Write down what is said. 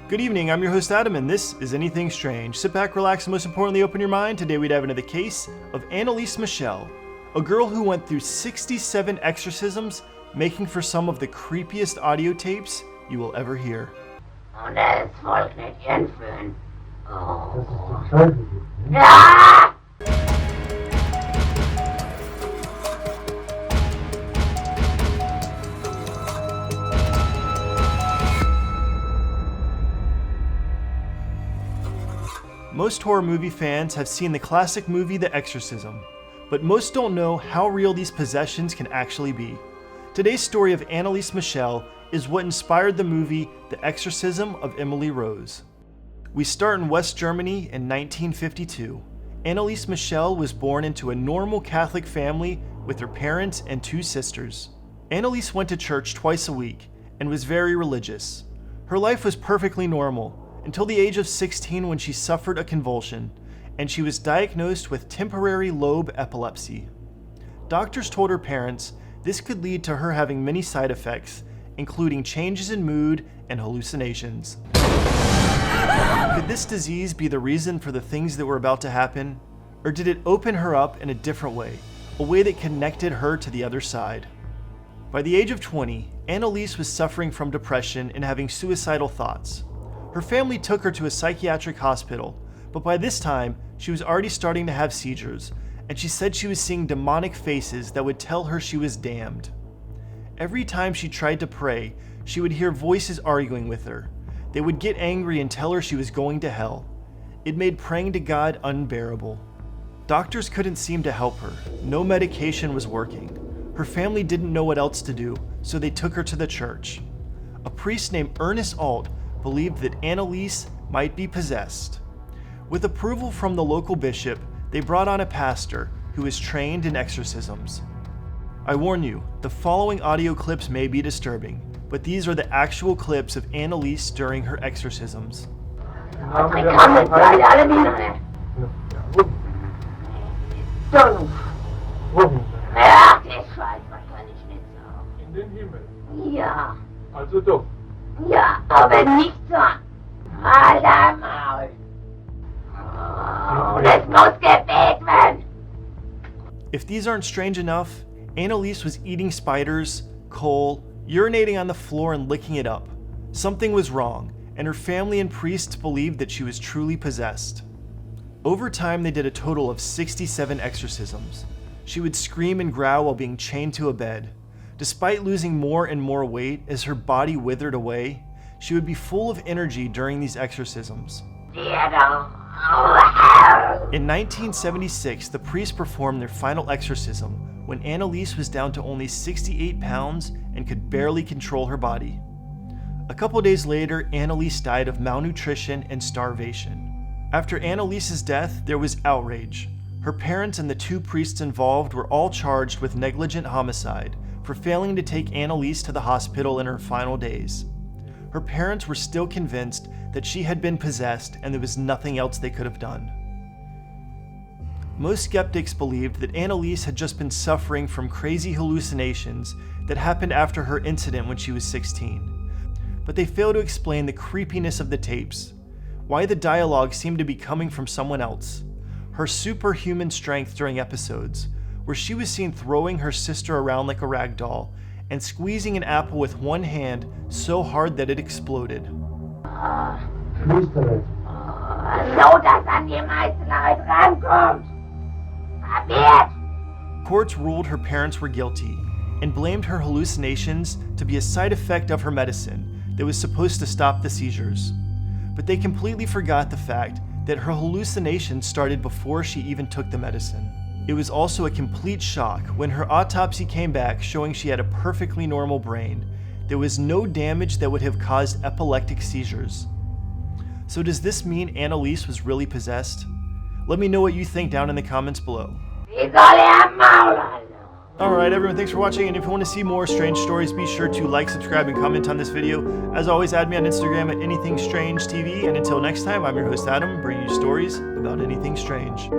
Good evening, I'm your host Adam, and this is Anything Strange. Sit back, relax, and most importantly, open your mind. Today we dive into the case of Annaliese Michel, a girl who went through 67 exorcisms, making for some of the creepiest audio tapes you will ever hear. Und das Volk nicht entführen. Oh. Ja! Most horror movie fans have seen the classic movie The Exorcism, but most don't know how real these possessions can actually be. Today's story of Annaliese Michel is what inspired the movie The Exorcism of Emily Rose. We start in West Germany in 1952. Annaliese Michel was born into a normal Catholic family with her parents and two sisters. Annaliese went to church twice a week and was very religious. Her life was perfectly normal until the age of 16 when she suffered a convulsion and she was diagnosed with temporary lobe epilepsy. Doctors told her parents this could lead to her having many side effects, including changes in mood and hallucinations. Could this disease be the reason for the things that were about to happen? Or did it open her up in a different way, a way that connected her to the other side? By the age of 20, Annaliese was suffering from depression and having suicidal thoughts. Her family took her to a psychiatric hospital, but by this time, she was already starting to have seizures, and she said she was seeing demonic faces that would tell her she was damned. Every time she tried to pray, she would hear voices arguing with her. They would get angry and tell her she was going to hell. It made praying to God unbearable. Doctors couldn't seem to help her. No medication was working. Her family didn't know what else to do, so they took her to the church. A priest named Ernest Alt believed that Annaliese might be possessed. With approval from the local bishop, they brought on a pastor who was trained in exorcisms. I warn you, the following audio clips may be disturbing, but these are the actual clips of Annaliese during her exorcisms. Ja, das weiß man kann ich nicht sagen. In den Himmel. Ja, Also doch. ja, aber nicht so. Alter Maul. Oh, das muss Gebet werden. If these aren't strange enough, Annaliese was eating spiders, coal, urinating on the floor and licking it up. Something was wrong, and her family and priests believed that she was truly possessed. Over time, they did a total of 67 exorcisms. She would scream and growl while being chained to a bed. Despite losing more and more weight as her body withered away, she would be full of energy during these exorcisms. In 1976, the priests performed their final exorcism when Annaliese was down to only 68 pounds and could barely control her body. A couple days later, Annaliese died of malnutrition and starvation. After Annaliese's death, there was outrage. Her parents and the two priests involved were all charged with negligent homicide for failing to take Annaliese to the hospital in her final days. Her parents were still convinced that she had been possessed and there was nothing else they could have done. Most skeptics believed that Annaliese had just been suffering from crazy hallucinations that happened after her incident when she was 16. But they failed to explain the creepiness of the tapes, why the dialogue seemed to be coming from someone else, her superhuman strength during episodes, where she was seen throwing her sister around like a rag doll and squeezing an apple with one hand so hard that it exploded. So, dass an die meisten Leute rankommt. Kapiert? Courts ruled her parents were guilty and blamed her hallucinations to be a side effect of her medicine that was supposed to stop the seizures. But they completely forgot the fact that her hallucinations started before she even took the medicine. It was also a complete shock when her autopsy came back showing she had a perfectly normal brain. There was no damage that would have caused epileptic seizures. So does this mean Annaliese was really possessed? Let me know what you think down in the comments below. Wie soll am Maul halten? Alright everyone, thanks for watching, and if you want to see more strange stories, be sure to like, subscribe, and comment on this video. As always, add me on Instagram at AnythingStrangeTV, and until next time, I'm your host Adam, bringing you stories about anything strange.